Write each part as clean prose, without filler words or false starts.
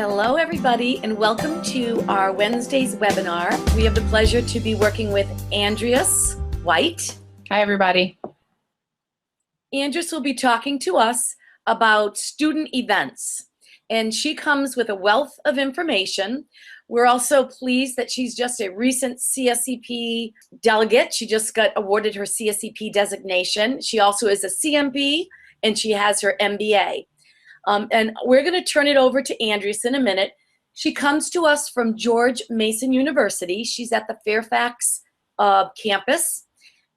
Hello, everybody, and welcome to our Wednesday's webinar. We have the pleasure to be working with Andrias J. Hi, everybody. Andrias will be talking to us about student events, and she comes with a wealth of information. We're also pleased that she's just a recent CSEP delegate. She just got awarded her CSEP designation. She also is a CMP, and she has her MBA. And we're going to turn it over to Andrias in a minute. She comes to us from George Mason University. She's at the Fairfax campus,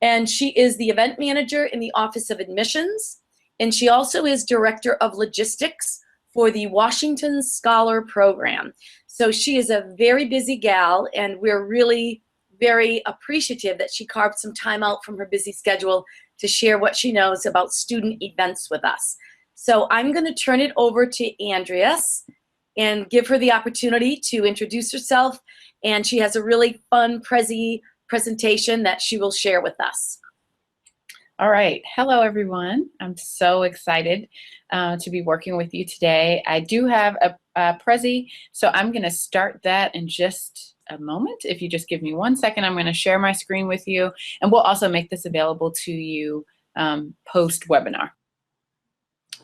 and she is the event manager in the Office of Admissions, and she also is director of logistics for the Washington Scholar Program. So she is a very busy gal, and we're really very appreciative that she carved some time out from her busy schedule to share what she knows about student events with us. So I'm going to turn it over to Andrias and give her the opportunity to introduce herself. And she has a really fun presentation that she will share with us. All right. Hello, everyone. I'm so excited to be working with you today. I do have a Prezi, so I'm going to start that in just a moment. If you just give me 1 second, I'm going to share my screen with you, and we'll also make this available to you post-webinar.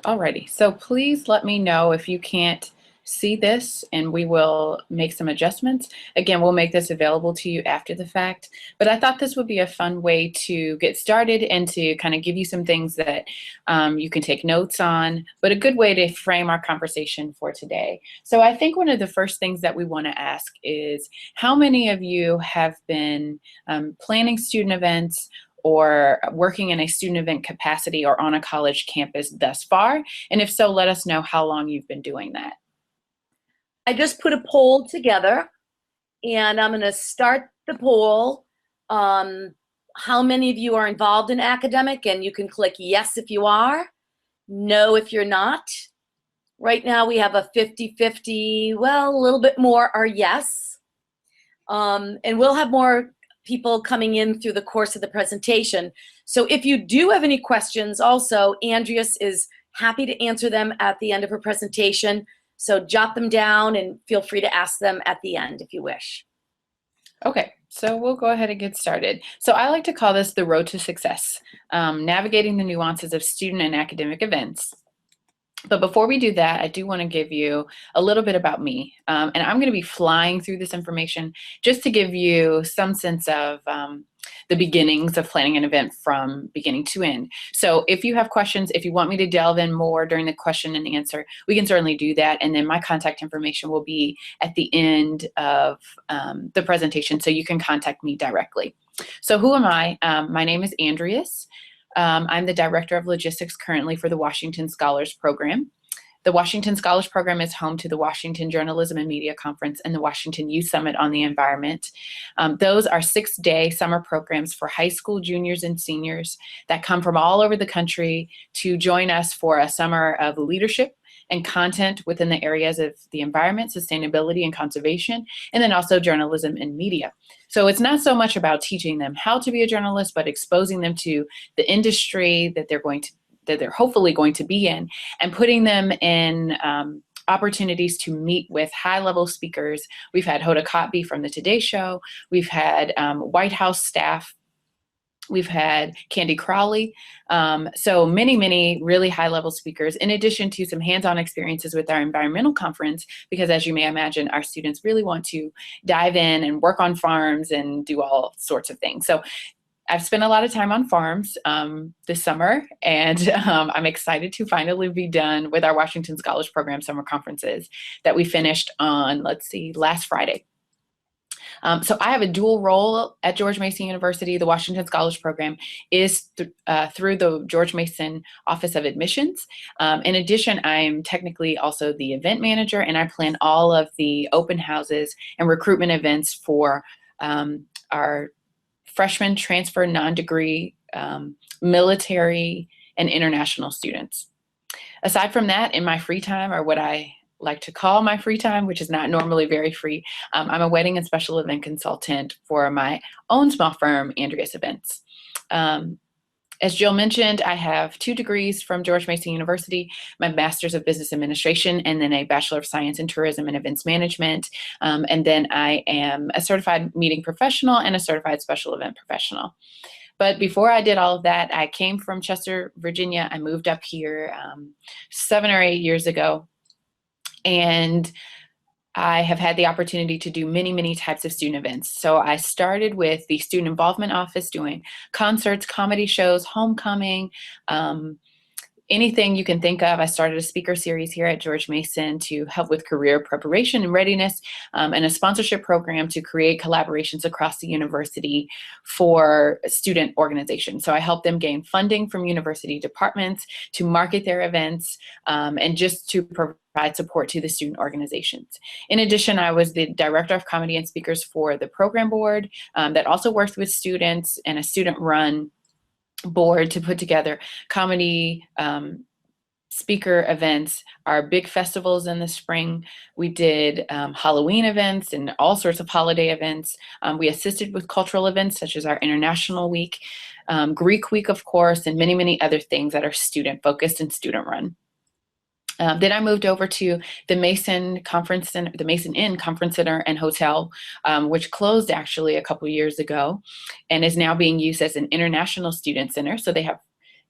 Alrighty, so please let me know if you can't see this, and we will make some adjustments. Again, we'll make this available to you after the fact, but I thought this would be a fun way to get started and to kind of give you some things that you can take notes on, but a good way to frame our conversation for today. So I think one of the first things that we want to ask is, how many of you have been planning student events or working in a student event capacity or on a college campus thus far? And if so, let us know how long you've been doing that. I just put a poll together, and I'm going to start the poll. How many of you are involved in academic? And you can click yes if you are, no if you're not. Right now we have a 50-50, well, a little bit more are yes. And we'll have more people coming in through the course of the presentation. So if you do have any questions, also, Andrias is happy to answer them at the end of her presentation. So jot them down and feel free to ask them at the end if you wish. Okay, so we'll go ahead and get started. So I like to call this the road to success, navigating the nuances of student and academic events. But before we do that, I do want to give you a little bit about me. And I'm going to be flying through this information just to give you some sense of the beginnings of planning an event from beginning to end. So if you have questions, if you want me to delve in more during the question and answer, we can certainly do that. And then my contact information will be at the end of the presentation, so you can contact me directly. So who am I? My name is Andrias. I'm the Director of Logistics currently for the Washington Scholars Program. The Washington Scholars Program is home to the Washington Journalism and Media Conference and the Washington Youth Summit on the Environment. Those are 6-day summer programs for high school juniors and seniors that come from all over the country to join us for a summer of leadership and content within the areas of the environment, sustainability, and conservation, and then also journalism and media. So it's not so much about teaching them how to be a journalist, but exposing them to the industry that they're hopefully going to be in, and putting them in opportunities to meet with high-level speakers. We've had Hoda Kotb from the Today Show. We've had White House staff. We've had Candy Crowley. So many really high-level speakers, in addition to some hands-on experiences with our environmental conference, because as you may imagine, our students really want to dive in and work on farms and do all sorts of things. So I've spent a lot of time on farms this summer, and I'm excited to finally be done with our Washington Scholars Program summer conferences that we finished on, last Friday. So I have a dual role at George Mason University. The Washington Scholars Program is through the George Mason Office of Admissions. In addition, I'm technically also the event manager, and I plan all of the open houses and recruitment events for our freshman transfer, non-degree, military, and international students. Aside from that, in my free time, or what I like to call my free time, which is not normally very free, I'm a wedding and special event consultant for my own small firm, Andrias Events. As Jill mentioned, I have 2 degrees from George Mason University, my Master's of Business Administration, and then a Bachelor of Science in Tourism and Events Management. And then I am a certified meeting professional and a certified special event professional. But before I did all of that, I came from Chester, Virginia. I moved up here 7 or 8 years ago. And I have had the opportunity to do many, many types of student events. So I started with the Student Involvement Office doing concerts, comedy shows, homecoming, anything you can think of. I started a speaker series here at George Mason to help with career preparation and readiness, and a sponsorship program to create collaborations across the university for student organizations. So I help them gain funding from university departments to market their events, and just to provide support to the student organizations. In addition, I was the Director of Comedy and Speakers for the program board that also works with students, and a student-run board to put together comedy speaker events, our big festivals in the spring. We did Halloween events and all sorts of holiday events. We assisted with cultural events such as our International Week, Greek Week, of course, and many, many other things that are student-focused and student-run. Then I moved over to the Mason Conference Center, the Mason Inn Conference Center and Hotel, which closed actually a couple years ago and is now being used as an international student center. So they have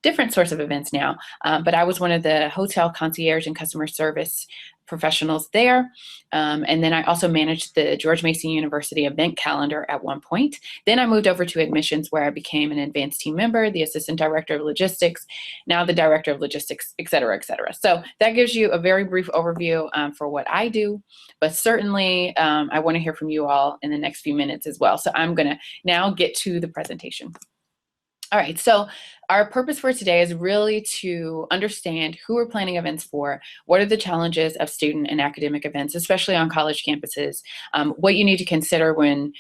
different sorts of events now, but I was one of the hotel concierge and customer service professionals there. And then I also managed the George Mason University event calendar at one point. Then I moved over to admissions, where I became an advanced team member, the assistant director of logistics, now the director of logistics, et cetera, et cetera. So that gives you a very brief overview for what I do, but certainly I want to hear from you all in the next few minutes as well. So I'm going to now get to the presentation. All right, so our purpose for today is really to understand who we're planning events for, what are the challenges of student and academic events, especially on college campuses, what you need to consider when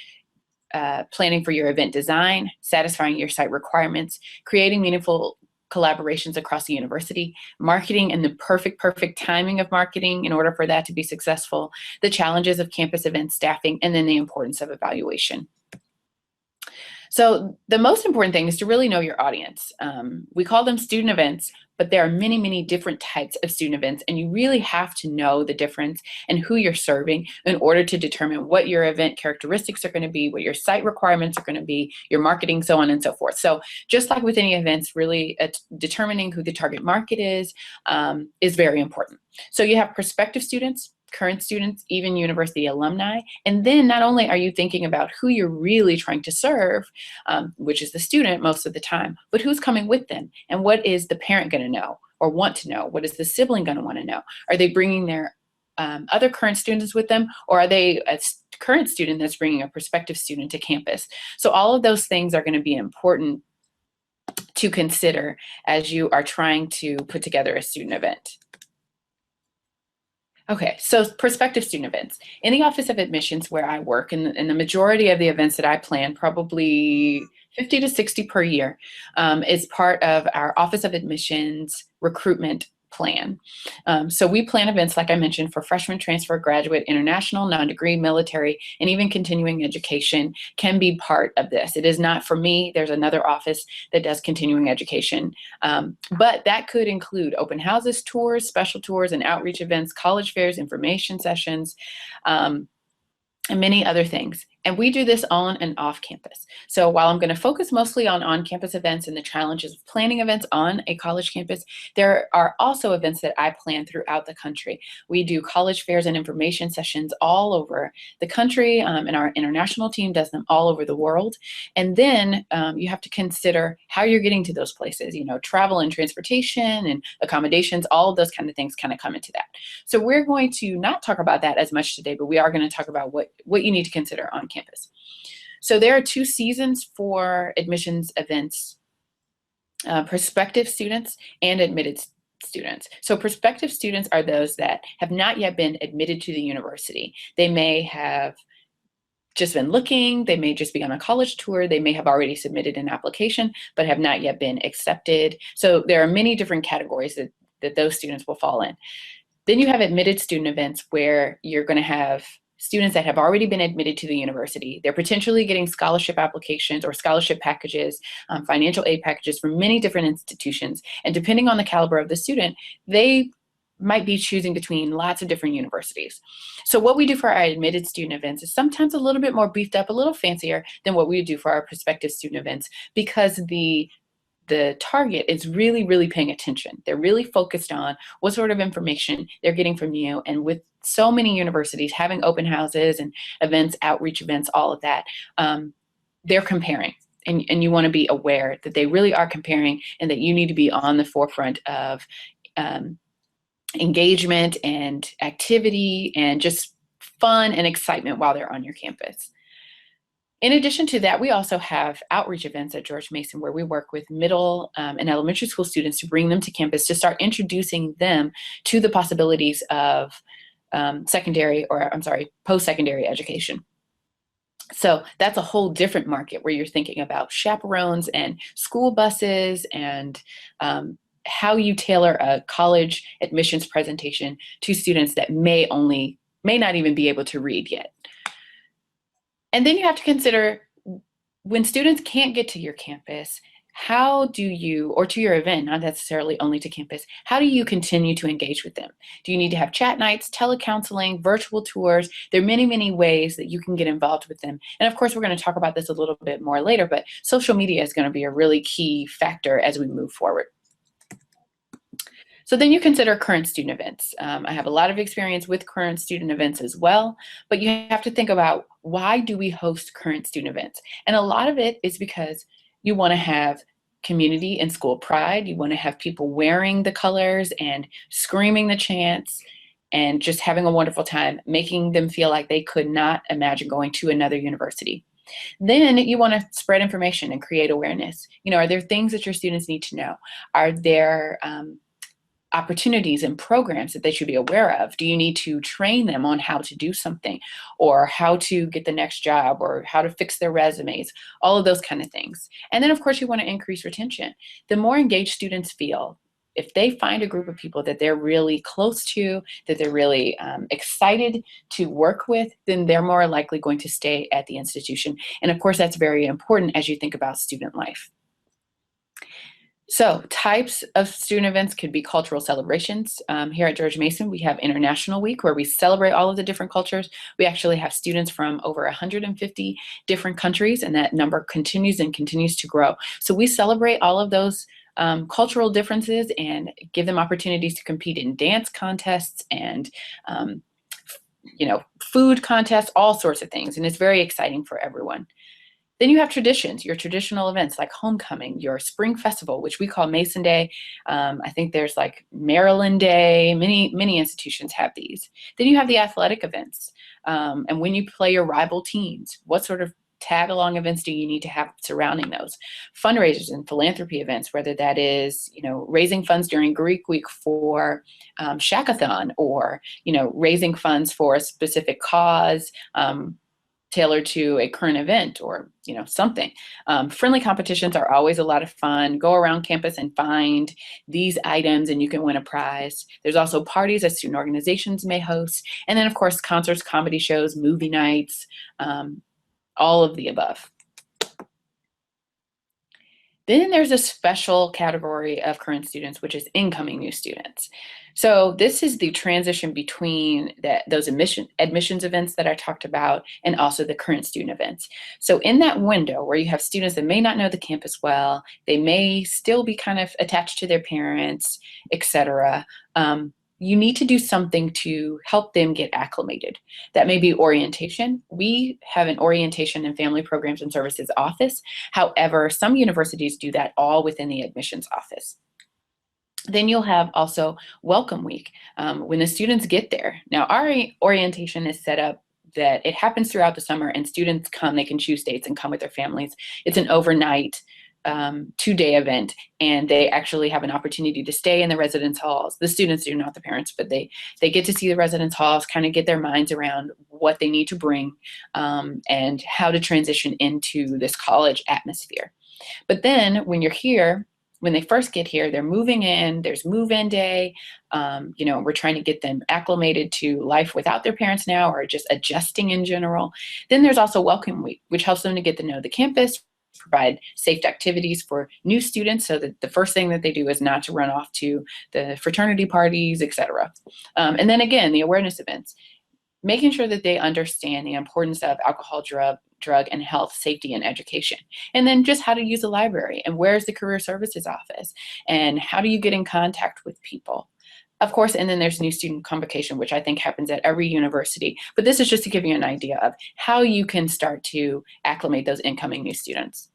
planning for your event design, satisfying your site requirements, creating meaningful collaborations across the university, marketing and the perfect timing of marketing in order for that to be successful, the challenges of campus event staffing, and then the importance of evaluation. So the most important thing is to really know your audience. We call them student events, but there are many, many different types of student events, and you really have to know the difference and who you're serving in order to determine what your event characteristics are going to be, what your site requirements are going to be, your marketing, so on and so forth. So just like with any events, really determining who the target market is very important. So you have prospective students, current students, even university alumni. And then not only are you thinking about who you're really trying to serve, which is the student most of the time, but who's coming with them, and what is the parent going to know or want to know? What is the sibling going to want to know? Are they bringing their other current students with them, or are they a current student that's bringing a prospective student to campus? So all of those things are going to be important to consider as you are trying to put together a student event. Okay, so prospective student events. In the Office of Admissions where I work, and the majority of the events that I plan, probably 50 to 60 per year, is part of our Office of Admissions recruitment plan. So we plan events, like I mentioned, for freshman, transfer, graduate, international, non-degree, military, and even continuing education can be part of this. It is not for me. There's another office that does continuing education. But that could include open houses, tours, special tours, and outreach events, college fairs, information sessions, and many other things. And we do this on and off campus. So while I'm going to focus mostly on on-campus events and the challenges of planning events on a college campus, there are also events that I plan throughout the country. We do college fairs and information sessions all over the country, and our international team does them all over the world. And then you have to consider how you're getting to those places. You know, travel and transportation and accommodations, all of those kind of things kind of come into that. So we're going to not talk about that as much today, but we are going to talk about what you need to consider on campus. So there are 2 seasons for admissions events, prospective students and admitted students. So prospective students are those that have not yet been admitted to the university. They may have just been looking, they may just be on a college tour, they may have already submitted an application, but have not yet been accepted. So there are many different categories that those students will fall in. Then you have admitted student events where you're going to have students that have already been admitted to the university. They're potentially getting scholarship applications or scholarship packages, financial aid packages from many different institutions. And depending on the caliber of the student, they might be choosing between lots of different universities. So what we do for our admitted student events is sometimes a little bit more beefed up, a little fancier than what we would do for our prospective student events, because the target is really, really paying attention. They're really focused on what sort of information they're getting from you. And with so many universities having open houses and events, outreach events, all of that, they're comparing. And you want to be aware that they really are comparing, and that you need to be on the forefront of engagement and activity and just fun and excitement while they're on your campus. In addition to that, we also have outreach events at George Mason where we work with middle and elementary school students to bring them to campus to start introducing them to the possibilities of post-secondary education. So that's a whole different market where you're thinking about chaperones and school buses and how you tailor a college admissions presentation to students that may not even be able to read yet. And then you have to consider, when students can't get to your campus, how do you, or to your event, not necessarily only to campus, how do you continue to engage with them? Do you need to have chat nights, telecounseling, virtual tours? There are many, many ways that you can get involved with them. And of course, we're going to talk about this a little bit more later, but social media is going to be a really key factor as we move forward. So then you consider current student events. I have a lot of experience with current student events as well, but you have to think about, why do we host current student events? And a lot of it is because you want to have community and school pride. You want to have people wearing the colors and screaming the chants and just having a wonderful time, making them feel like they could not imagine going to another university. Then you want to spread information and create awareness. Are there things that your students need to know? Are there opportunities and programs that they should be aware of? Do you need to train them on how to do something, or how to get the next job, or how to fix their resumes, all of those kind of things. And then of course you want to increase retention. The more engaged students feel, if they find a group of people that they're really close to, that they're really excited to work with, then they're more likely going to stay at the institution. And of course that's very important as you think about student life. So types of student events could be cultural celebrations. Here at George Mason, we have International Week, where we celebrate all of the different cultures. We actually have students from over 150 different countries, and that number continues and continues to grow. So we celebrate all of those cultural differences and give them opportunities to compete in dance contests and food contests, all sorts of things. And it's very exciting for everyone. Then you have traditions, your traditional events like homecoming, your spring festival, which we call Mason Day. I think there's like Maryland Day. Many institutions have these. Then you have the athletic events. And when you play your rival teams, what sort of tag-along events do you need to have surrounding those? Fundraisers and philanthropy events, whether that is, raising funds during Greek Week for Shackathon, or, raising funds for a specific cause, tailored to a current event, or something. Friendly competitions are always a lot of fun. Go around campus and find these items and you can win a prize. There's also parties that student organizations may host. And then of course, concerts, comedy shows, movie nights, all of the above. Then there's a special category of current students, which is incoming new students. So this is the transition between those admissions events that I talked about, and also the current student events. So in that window where you have students that may not know the campus well, they may still be kind of attached to their parents, etc., you need to do something to help them get acclimated. That may be orientation. We have an orientation and family programs and services office. However, some universities do that all within the admissions office. Then you'll have also welcome week when the students get there. Now, our orientation is set up that it happens throughout the summer, and students come, they can choose dates and come with their families. It's an overnight 2-day event, and they actually have an opportunity to stay in the residence halls. The students do, not the parents, but they get to see the residence halls, kind of get their minds around what they need to bring and how to transition into this college atmosphere. But then when you're here, when they first get here, they're moving in, there's move-in day, we're trying to get them acclimated to life without their parents now, or just adjusting in general. Then there's also welcome week, which helps them to get to know the campus, provide safe activities for new students, so that the first thing that they do is not to run off to the fraternity parties, etc. And then again, the awareness events, making sure that they understand the importance of alcohol, drug and health safety and education. And then just how to use a library, and where's the career services office, and how do you get in contact with people. Of course, and then there's new student convocation, which I think happens at every university. But this is just to give you an idea of how you can start to acclimate those incoming new students.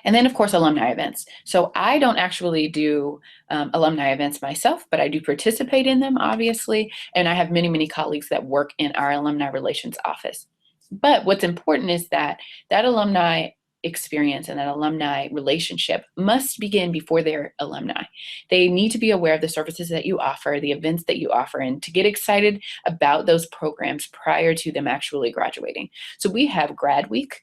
And then, of course, alumni events. So I don't actually do alumni events myself, but I do participate in them, obviously. And I have many, many colleagues that work in our alumni relations office. But what's important is that that alumni experience and that alumni relationship must begin before they're alumni. They need to be aware of the services that you offer, the events that you offer, and to get excited about those programs prior to them actually graduating. So we have grad week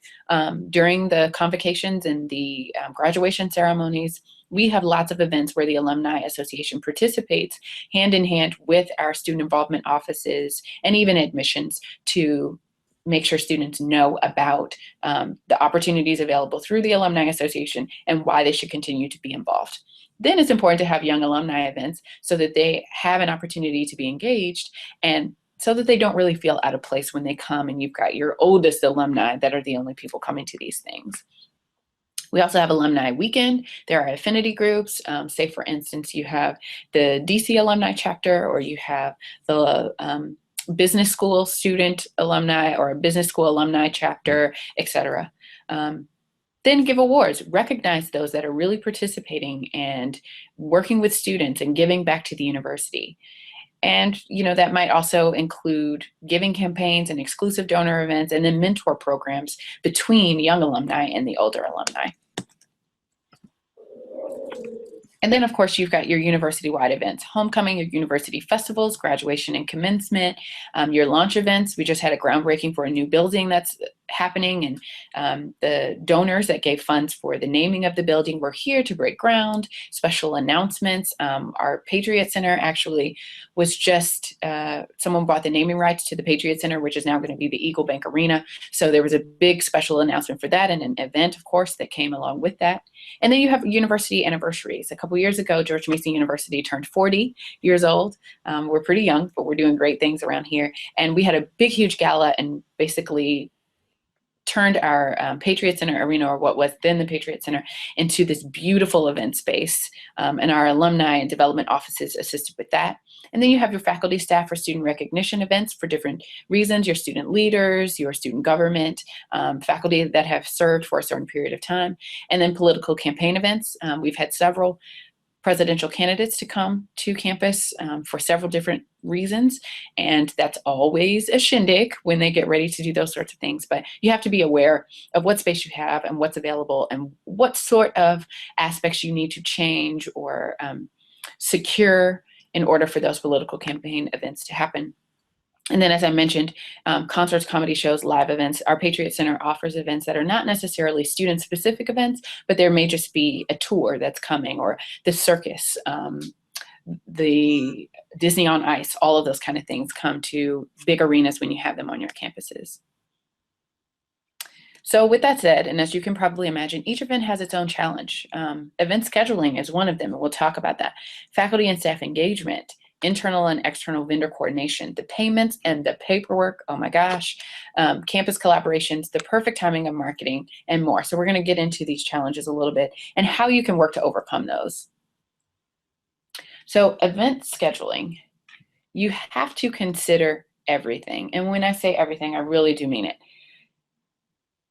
during the convocations and the graduation ceremonies. We have lots of events where the Alumni Association participates hand in hand with our student involvement offices and even admissions to make sure students know about the opportunities available through the Alumni Association and why they should continue to be involved. Then it's important to have young alumni events so that they have an opportunity to be engaged, and so that they don't really feel out of place when they come and you've got your oldest alumni that are the only people coming to these things. We also have alumni weekend. There are affinity groups. Say, for instance, you have the DC alumni chapter, or you have the business school student alumni, or a business school alumni chapter, etc. Then give awards, recognize those that are really participating and working with students and giving back to the university. And that might also include giving campaigns and exclusive donor events, and then mentor programs between young alumni and the older alumni. And then, of course, you've got your university-wide events, homecoming, your university festivals, graduation and commencement, your launch events. We just had a groundbreaking for a new building that's happening, and the donors that gave funds for the naming of the building were here to break ground. Special announcements. Our Patriot Center actually was just, someone bought the naming rights to the Patriot Center, which is now going to be the Eagle Bank Arena. So there was a big special announcement for that, and an event, of course, that came along with that. And then you have university anniversaries. A couple years ago, George Mason University turned 40 years old. We're pretty young, but we're doing great things around here. And we had a big, huge gala, and basically turned our Patriot Center arena, or what was then the Patriot Center, into this beautiful event space. And our alumni and development offices assisted with that. And then you have your faculty, staff, or student recognition events for different reasons, your student leaders, your student government, faculty that have served for a certain period of time, and then political campaign events. We've had several presidential candidates to come to campus for several different reasons, and that's always a shindig when they get ready to do those sorts of things. But you have to be aware of what space you have and what's available, and what sort of aspects you need to change or secure in order for those political campaign events to happen. And then, as I mentioned, concerts, comedy shows, live events. Our Patriot Center offers events that are not necessarily student-specific events, but there may just be a tour that's coming, or the circus, the Disney on Ice, all of those kind of things come to big arenas when you have them on your campuses. So with that said, and as you can probably imagine, each event has its own challenge. Event scheduling is one of them, and we'll talk about that. Faculty and staff engagement, internal and external vendor coordination, the payments and the paperwork, oh my gosh, campus collaborations, the perfect timing of marketing, and more. So we're going to get into these challenges a little bit and how you can work to overcome those. So event scheduling, you have to consider everything. And when I say everything, I really do mean it.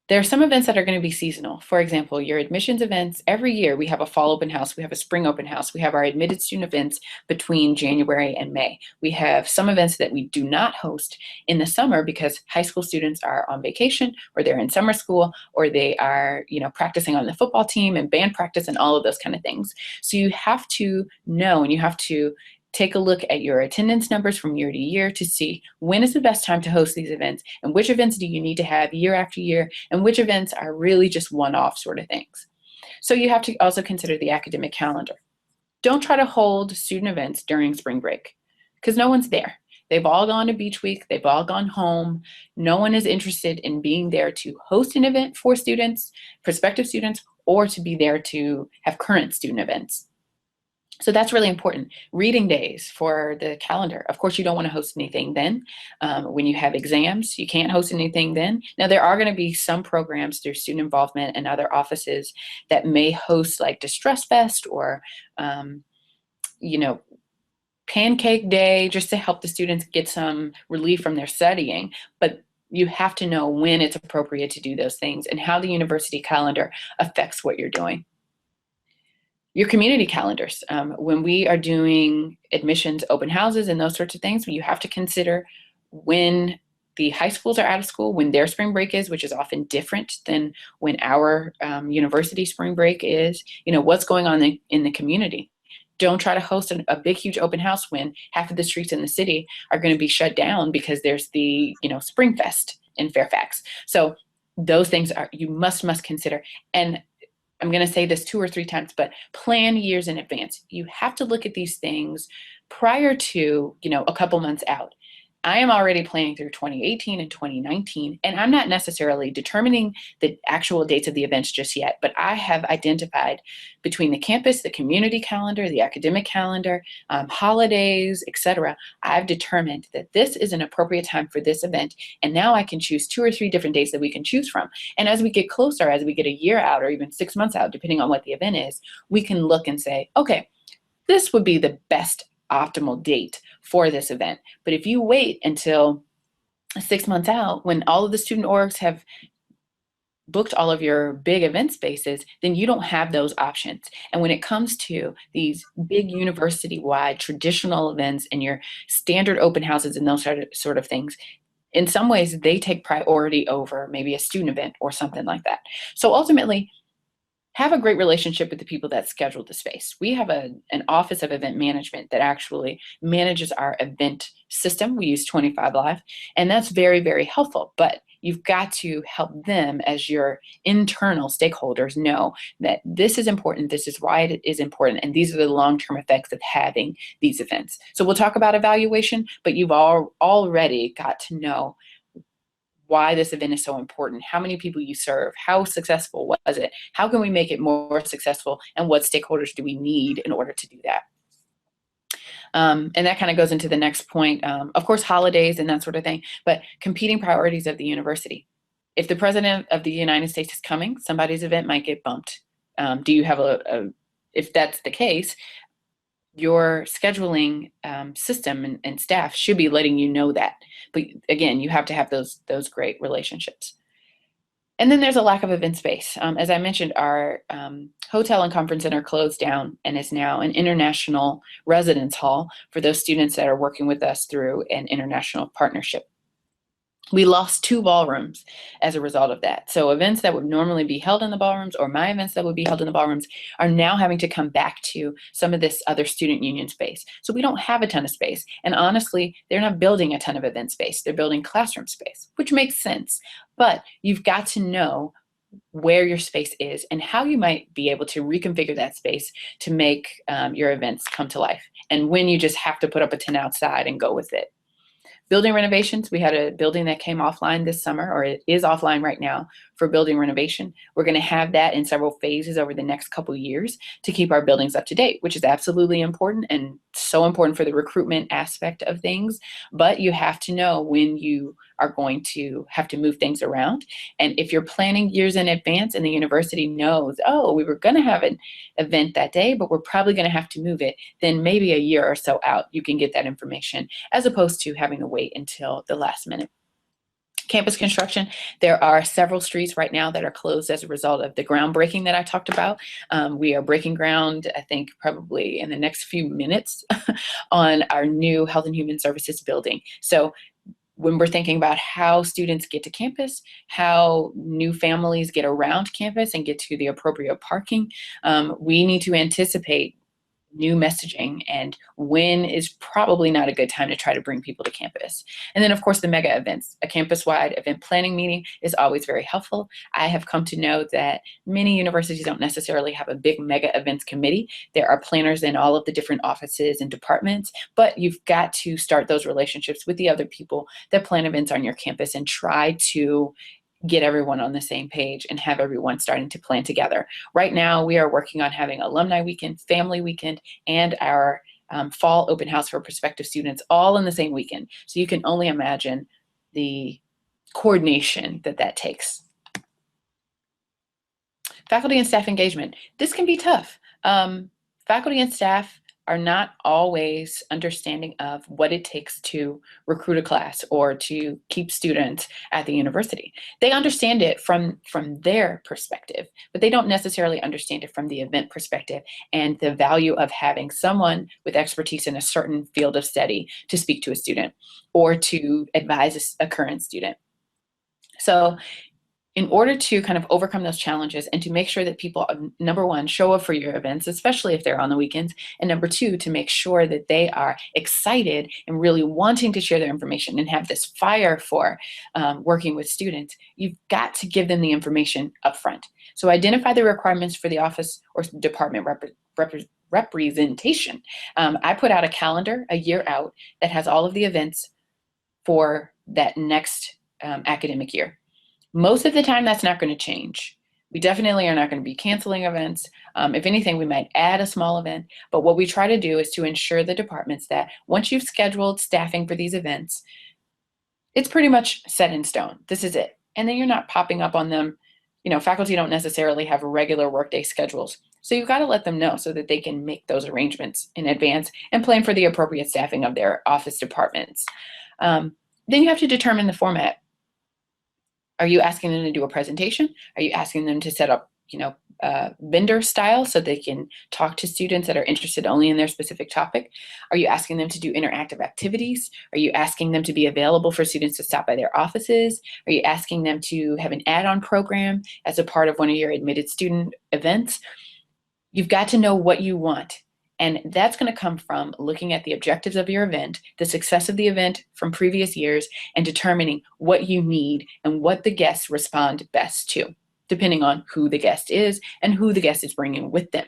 There are some events that are going to be seasonal. For example, your admissions events, every year we have a fall open house, we have a spring open house, we have our admitted student events between January and May. We have some events that we do not host in the summer because high school students are on vacation, or they're in summer school, or they are, practicing on the football team and band practice and all of those kind of things. So you have to know, and you have to take a look at your attendance numbers from year to year to see when is the best time to host these events, and which events do you need to have year after year, and which events are really just one-off sort of things. So you have to also consider the academic calendar. Don't try to hold student events during spring break because no one's there. They've all gone to beach week. They've all gone home. No one is interested in being there to host an event for students, prospective students, or to be there to have current student events. So that's really important. Reading days for the calendar. Of course, you don't want to host anything then. When you have exams, you can't host anything then. Now, there are going to be some programs through student involvement and other offices that may host like Distress Fest or, Pancake Day, just to help the students get some relief from their studying. But you have to know when it's appropriate to do those things and how the university calendar affects what you're doing. Your community calendars. When we are doing admissions, open houses, and those sorts of things, you have to consider when the high schools are out of school, when their spring break is, which is often different than when our university spring break is. What's going on in the community. Don't try to host a big, huge open house when half of the streets in the city are going to be shut down because there's the, Spring Fest in Fairfax. So those things you must consider. And I'm going to say this 2 or 3 times, but plan years in advance. You have to look at these things prior to, a couple months out. I am already planning through 2018 and 2019, and I'm not necessarily determining the actual dates of the events just yet, but I have identified between the campus, the community calendar, the academic calendar, holidays, etc. I've determined that this is an appropriate time for this event, and now I can choose 2 or 3 different dates that we can choose from. And as we get closer, as we get a year out or even 6 months out, depending on what the event is, we can look and say, okay, this would be the best optimal date for this event. But if you wait until 6 months out, when all of the student orgs have booked all of your big event spaces, then you don't have those options. And when it comes to these big university-wide traditional events and your standard open houses and those sort of things, in some ways they take priority over maybe a student event or something like that. So ultimately, have a great relationship with the people that schedule the space. We have an office of event management that actually manages our event system. We use 25 Live, and that's very, very helpful. But you've got to help them as your internal stakeholders know that this is important, this is why it is important, and these are the long-term effects of having these events. So we'll talk about evaluation, but you've already got to know why this event is so important, how many people you serve, how successful was it, how can we make it more successful, and what stakeholders do we need in order to do that. And that kind of goes into the next point. Of course, holidays and that sort of thing, but competing priorities of the university. If the President of the United States is coming, somebody's event might get bumped. Do you have if that's the case, your scheduling system and staff should be letting you know that. But again, you have to have those great relationships. And then there's a lack of event space. As I mentioned, our hotel and conference center closed down and is now an international residence hall for those students that are working with us through an international partnership. We lost 2 ballrooms as a result of that. So events that would normally be held in the ballrooms, or my events that would be held in the ballrooms, are now having to come back to some of this other student union space. So we don't have a ton of space. And honestly, they're not building a ton of event space. They're building classroom space, which makes sense. But you've got to know where your space is and how you might be able to reconfigure that space to make your events come to life. And when you just have to put up a tent outside and go with it. Building renovations, we had a building that came offline this summer, or it is offline right now for building renovation. We're going to have that in several phases over the next couple years to keep our buildings up to date, which is absolutely important and so important for the recruitment aspect of things. But you have to know when you are going to have to move things around. And if you're planning years in advance and the university knows, oh, we were going to have an event that day, but we're probably going to have to move it, then maybe a year or so out, you can get that information as opposed to having to wait until the last minute. Campus construction, there are several streets right now that are closed as a result of the groundbreaking that I talked about. We are breaking ground, I think, probably in the next few minutes on our new Health and Human Services building. So when we're thinking about how students get to campus, how new families get around campus and get to the appropriate parking, we need to anticipate new messaging, and when is probably not a good time to try to bring people to campus. And then of course the mega events. A campus-wide event planning meeting is always very helpful. I have come to know that many universities don't necessarily have a big mega events committee. There are planners in all of the different offices and departments, but you've got to start those relationships with the other people that plan events on your campus and try to get everyone on the same page and have everyone starting to plan together. Right now, we are working on having alumni weekend, family weekend, and our fall open house for prospective students all in the same weekend. So you can only imagine the coordination that that takes. Faculty and staff engagement. This can be tough. Faculty and staff are not always understanding of what it takes to recruit a class or to keep students at the university. They understand it from their perspective, but they don't necessarily understand it from the event perspective and the value of having someone with expertise in a certain field of study to speak to a student or to advise a current student. So in order to kind of overcome those challenges and to make sure that people, number one, show up for your events, especially if they're on the weekends, and number two, to make sure that they are excited and really wanting to share their information and have this fire for working with students, you've got to give them the information up front. So identify the requirements for the office or department representation. I put out a calendar a year out that has all of the events for that next academic year. Most of the time, that's not going to change. We definitely are not going to be canceling events. If anything, we might add a small event. But what we try to do is to ensure the departments that once you've scheduled staffing for these events, it's pretty much set in stone. This is it. And then you're not popping up on them. You know, faculty don't necessarily have regular workday schedules. So you've got to let them know so that they can make those arrangements in advance and plan for the appropriate staffing of their office departments. Then you have to determine the format. Are you asking them to do a presentation? Are you asking them to set up, vendor style so they can talk to students that are interested only in their specific topic? Are you asking them to do interactive activities? Are you asking them to be available for students to stop by their offices? Are you asking them to have an add-on program as a part of one of your admitted student events? You've got to know what you want. And that's going to come from looking at the objectives of your event, the success of the event from previous years, and determining what you need and what the guests respond best to, depending on who the guest is and who the guest is bringing with them.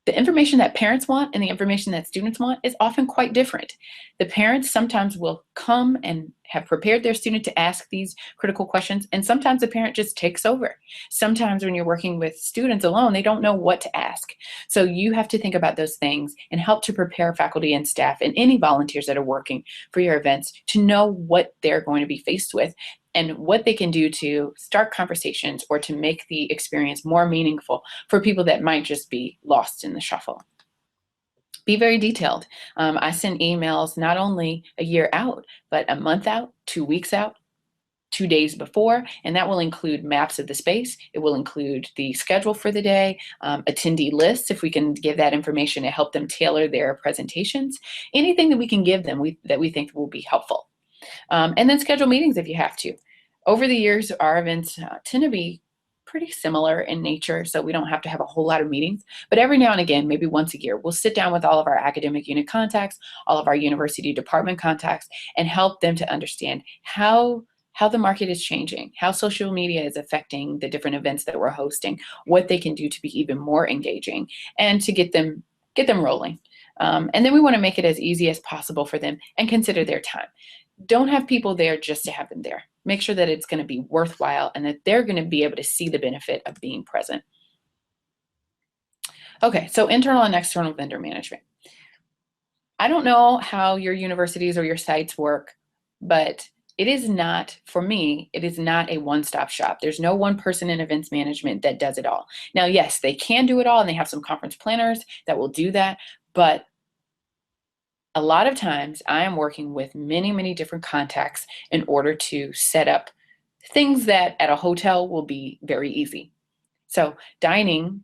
The information that parents want and the information that students want is often quite different. The parents sometimes will come and have prepared their student to ask these critical questions, and sometimes the parent just takes over. Sometimes when you're working with students alone, they don't know what to ask. So you have to think about those things and help to prepare faculty and staff and any volunteers that are working for your events to know what they're going to be faced with and what they can do to start conversations or to make the experience more meaningful for people that might just be lost in the shuffle. Be very detailed. I send emails not only a year out, but a month out, 2 weeks out, 2 days before, and that will include maps of the space. It will include the schedule for the day, attendee lists, if we can give that information to help them tailor their presentations, anything that we can give them that we think will be helpful. And then schedule meetings if you have to. Over the years, our events tend to be pretty similar in nature, so we don't have to have a whole lot of meetings. But every now and again, maybe once a year, we'll sit down with all of our academic unit contacts, all of our university department contacts, and help them to understand how the market is changing, how social media is affecting the different events that we're hosting, what they can do to be even more engaging, and to get them rolling. And then we want to make it as easy as possible for them and consider their time. Don't have people there just to have them there. Make sure that it's going to be worthwhile and that they're going to be able to see the benefit of being present. Okay, so internal and external vendor management. I don't know how your universities or your sites work, but it is not, for me, it is not a one-stop shop. There's no one person in events management that does it all. Now, yes, they can do it all, and they have some conference planners that will do that, but a lot of times I am working with many, many different contacts in order to set up things that at a hotel will be very easy. So dining,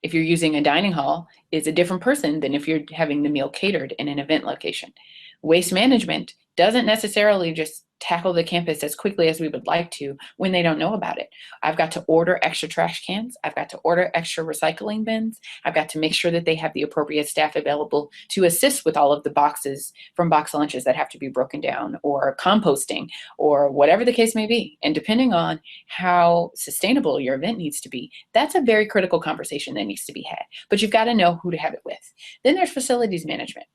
if you're using a dining hall, is a different person than if you're having the meal catered in an event location. Waste management doesn't necessarily just tackle the campus as quickly as we would like to when they don't know about it. I've got to order extra trash cans. I've got to order extra recycling bins. I've got to make sure that they have the appropriate staff available to assist with all of the boxes from box lunches that have to be broken down, or composting, or whatever the case may be. And depending on how sustainable your event needs to be, that's a very critical conversation that needs to be had. But you've got to know who to have it with. Then there's facilities management.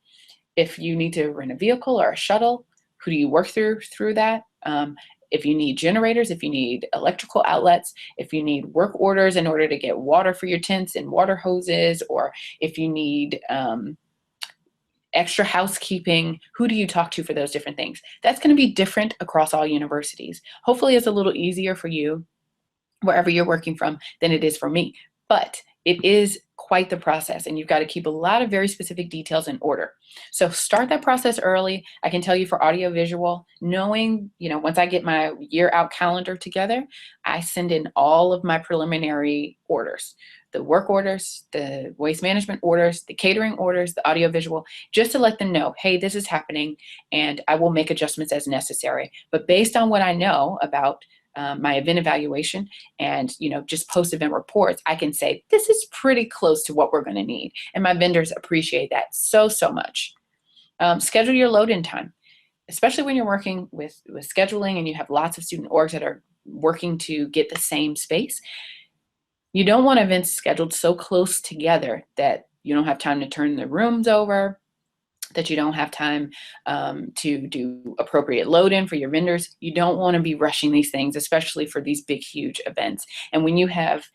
If you need to rent a vehicle or a shuttle, who do you work through that? If you need generators, if you need electrical outlets, if you need work orders in order to get water for your tents and water hoses, or if you need extra housekeeping, who do you talk to for those different things? That's going to be different across all universities. Hopefully it's a little easier for you wherever you're working from than it is for me, but it is quite the process, and you've got to keep a lot of very specific details in order. So start that process early. I can tell you for audio visual, knowing, once I get my year out calendar together, I send in all of my preliminary orders, the work orders, the waste management orders, the catering orders, the audio visual, just to let them know, hey, this is happening, and I will make adjustments as necessary. But based on what I know about my event evaluation and just post-event reports, I can say this is pretty close to what we're going to need, and my vendors appreciate that so much. Schedule your load-in time, especially when you're working with scheduling and you have lots of student orgs that are working to get the same space. You don't want events scheduled so close together that you don't have time to turn the rooms over, that you don't have time to do appropriate load-in for your vendors. You don't want to be rushing these things, especially for these big, huge events. And when you have,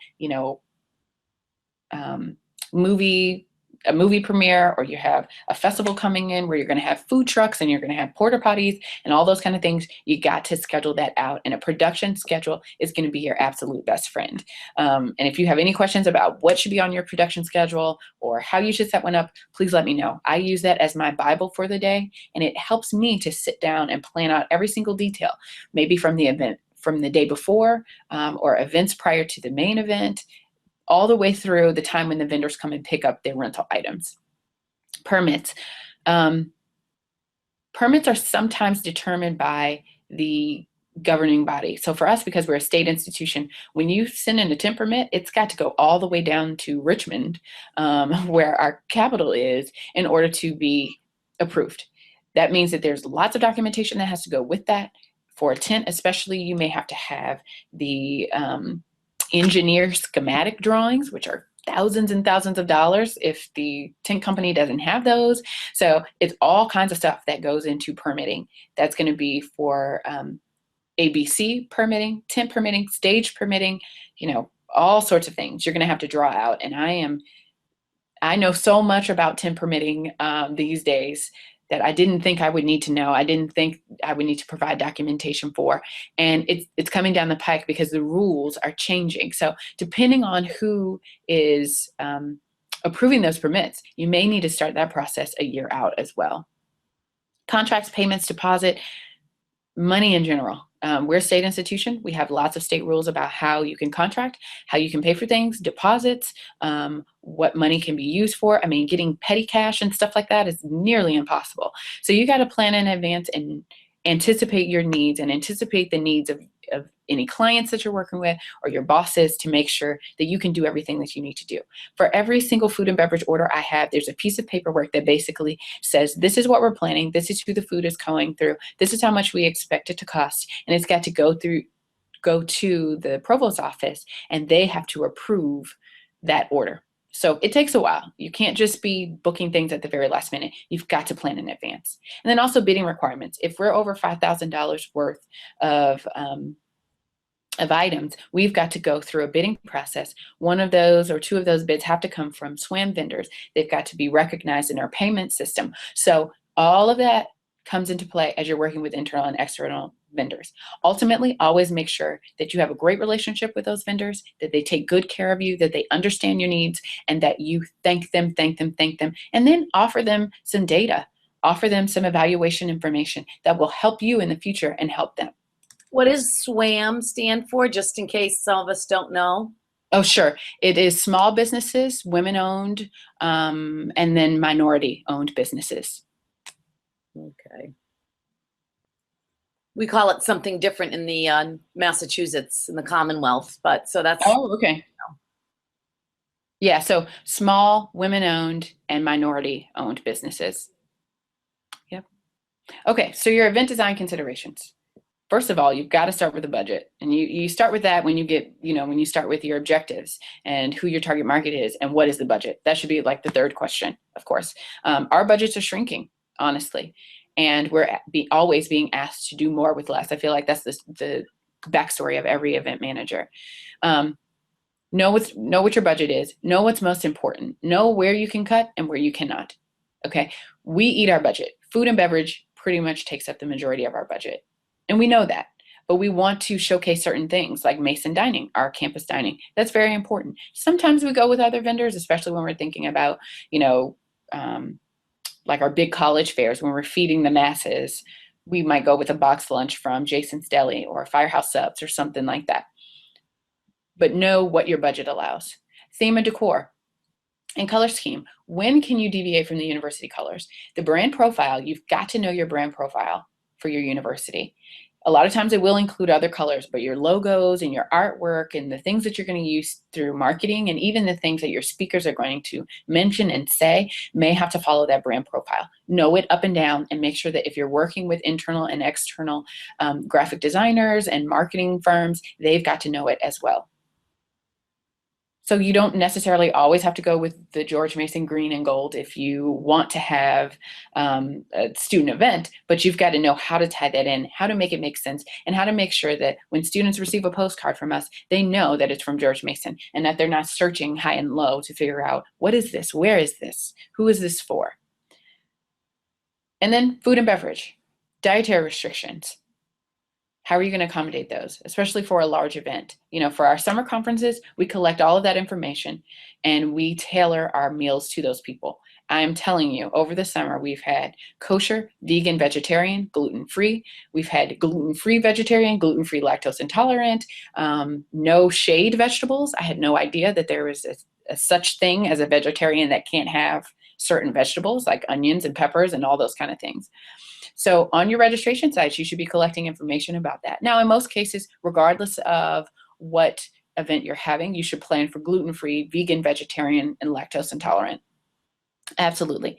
a movie premiere, or you have a festival coming in where you're going to have food trucks and you're going to have porta potties and all those kind of things, you got to schedule that out. And a production schedule is going to be your absolute best friend. And if you have any questions about what should be on your production schedule or how you should set one up, please let me know. I use that as my Bible for the day, and it helps me to sit down and plan out every single detail, maybe from the event, from the day before, or events prior to the main event, all the way through the time when the vendors come and pick up their rental items. Permits. Permits are sometimes determined by the governing body. So for us, because we're a state institution, when you send in a temp permit, it's got to go all the way down to Richmond, where our capital is, in order to be approved. That means that there's lots of documentation that has to go with that. For a tent especially, you may have to have the engineer schematic drawings, which are thousands and thousands of dollars if the tent company doesn't have those. So it's all kinds of stuff that goes into permitting. That's going to be for ABC permitting, tent permitting, stage permitting, all sorts of things you're going to have to draw out. And I know so much about tent permitting these days that I didn't think I would need to know. I didn't think I would need to provide documentation for. And it's coming down the pike because the rules are changing. So depending on who is approving those permits, you may need to start that process a year out as well. Contracts, payments, deposit, money in general. We're a state institution. We have lots of state rules about how you can contract, how you can pay for things, deposits, what money can be used for. I mean, getting petty cash and stuff like that is nearly impossible. So you got to plan in advance and anticipate your needs and anticipate the needs of any clients that you're working with or your bosses, to make sure that you can do everything that you need to do. For every single food and beverage order I have, there's a piece of paperwork that basically says, this is what we're planning, this is who the food is going through, this is how much we expect it to cost, and it's got to go to the provost's office, and they have to approve that order. So it takes a while. You can't just be booking things at the very last minute. You've got to plan in advance. And then also bidding requirements. If we're over $5,000 worth of items, we've got to go through a bidding process. One of those or two of those bids have to come from SWAM vendors. They've got to be recognized in our payment system. So all of that comes into play as you're working with internal and external vendors. Ultimately, always make sure that you have a great relationship with those vendors, that they take good care of you, that they understand your needs, and that you thank them, and then offer them some data, offer them some evaluation information that will help you in the future and help them. What does SWAM stand for, just in case some of us don't know? Oh, sure. It is small businesses, women-owned, and then minority-owned businesses. Okay. We call it something different in the Massachusetts, in the Commonwealth, but so that's. Oh, okay. Yeah, so small, women-owned, and minority-owned businesses. Yep. Okay, so your event design considerations. First of all, you've got to start with a budget, and you start with that when you get, when you start with your objectives and who your target market is and what is the budget. That should be like the third question, of course. Our budgets are shrinking, honestly, and we're always being asked to do more with less. I feel like that's the backstory of every event manager. Know what your budget is. Know what's most important. Know where you can cut and where you cannot. Okay, we eat our budget. Food and beverage pretty much takes up the majority of our budget. And we know that, but we want to showcase certain things like Mason Dining, our campus dining. That's very important. Sometimes we go with other vendors, especially when we're thinking about, like our big college fairs, when we're feeding the masses. We might go with a box lunch from Jason's Deli or Firehouse Subs or something like that. But know what your budget allows. Theme and decor and color scheme. When can you deviate from the university colors? The brand profile, you've got to know your brand profile for your university. A lot of times it will include other colors, but your logos and your artwork and the things that you're going to use through marketing and even the things that your speakers are going to mention and say may have to follow that brand profile. Know it up and down and make sure that if you're working with internal and external graphic designers and marketing firms, they've got to know it as well. So you don't necessarily always have to go with the George Mason green and gold if you want to have a student event, but you've got to know how to tie that in, how to make it make sense, and how to make sure that when students receive a postcard from us, they know that it's from George Mason and that they're not searching high and low to figure out, what is this? Where is this? Who is this for? And then food and beverage, dietary restrictions. How are you going to accommodate those, especially for a large event? For our summer conferences, we collect all of that information and we tailor our meals to those people. I'm telling you, over the summer, we've had kosher, vegan, vegetarian, gluten-free. We've had gluten-free vegetarian, gluten-free lactose intolerant, no shade vegetables. I had no idea that there was a such thing as a vegetarian that can't have certain vegetables like onions and peppers and all those kind of things. So on your registration sites, you should be collecting information about that. Now, in most cases, regardless of what event you're having, you should plan for gluten-free, vegan, vegetarian, and lactose intolerant. Absolutely.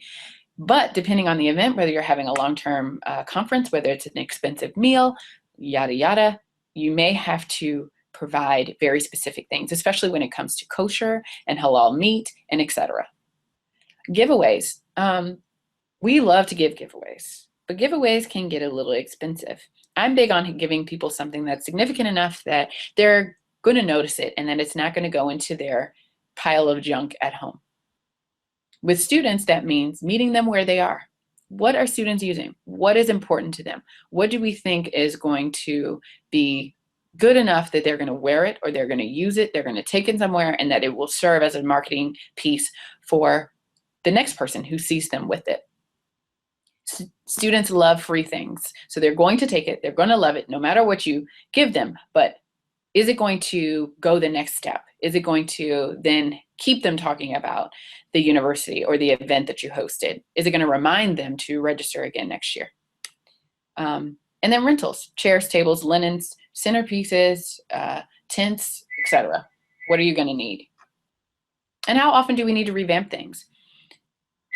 But depending on the event, whether you're having a long-term conference, whether it's an expensive meal, yada, yada, you may have to provide very specific things, especially when it comes to kosher and halal meat and etc. Giveaways. We love to give giveaways. But giveaways can get a little expensive. I'm big on giving people something that's significant enough that they're going to notice it and that it's not going to go into their pile of junk at home. With students, that means meeting them where they are. What are students using? What is important to them? What do we think is going to be good enough that they're going to wear it or they're going to use it, they're going to take it somewhere, and that it will serve as a marketing piece for the next person who sees them with it? Students love free things. So they're going to take it, they're going to love it no matter what you give them. But is it going to go the next step? Is it going to then keep them talking about the university or the event that you hosted? Is it going to remind them to register again next year? And then rentals, chairs, tables, linens, centerpieces, tents, etc. What are you going to need? And how often do we need to revamp things?